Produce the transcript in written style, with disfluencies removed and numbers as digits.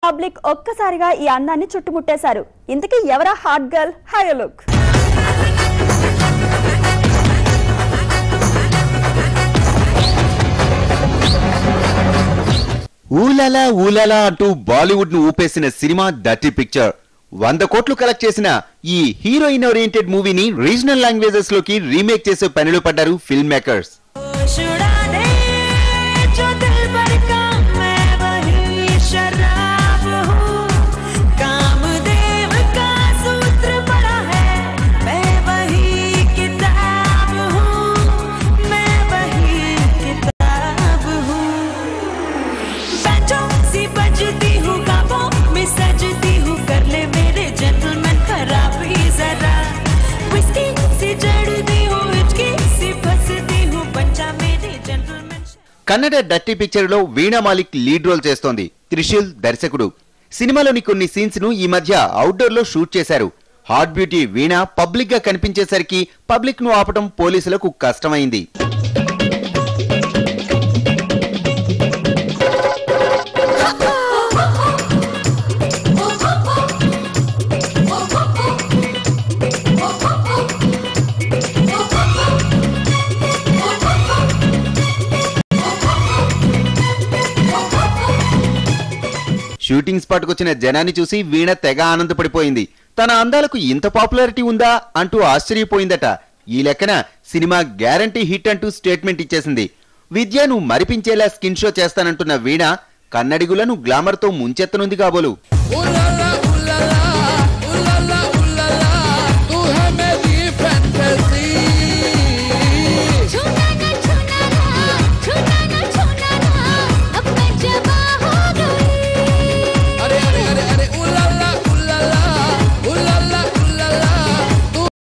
Public ఒక్కసారిగా ఈ అందాన్ని చుట్టుముట్టేశారు. ఇంతకీ ఎవరా hot girl? Have a look. ఊలాలా ఊలాలా అంటూ బాలీవుడ్ ను ఊపేసిన సినిమా డర్టీ పిక్చర్ 100 కోట్లు కలెక్ట్ చేసిన ఈ హీరోయిన్ ఓరియంటెడ్ మూవీని రీజనల్ లాంగ్వేజెస్ లోకి రీమేక్ చేసే పనిలో పడ్డారు film makers. Kannada dirty picture లో వీణా మాలిక్ లీడ్ రోల్ చేస్తోంది. త్రిశూల్ దర్శకుడు. సినిమాలోని కొన్ని సీన్స్ ను ఈ మధ్య అవుట్డోర్ లో షూట్ చేశారు. హాట్ బ్యూటీ వీణా పబ్లిక్ గా కనిపించేసరికి పబ్లిక్ ను ఆపటం పోలీసులకు కష్టమైంది. షూటింగ్ స్పాట్ కొచ్చిన జనాన్ని చూసి వీణ తెగ ఆనందపడిపోయింది. తన అందాలకు ఇంత పాపులారిటీ ఉందా అంటూ ఆశ్చర్యపోయిందట. ఈ లెక్కన సినిమా గ్యారంటీ హిట్ అంటూ స్టేట్మెంట్ ఇచ్చేసింది. విద్యను మరిపించేలా స్కిన్ షో చేస్తానంటున్న వీణ కన్నడిగులను గ్లామర్ తో ముంచెత్తనుంది కాబోలు.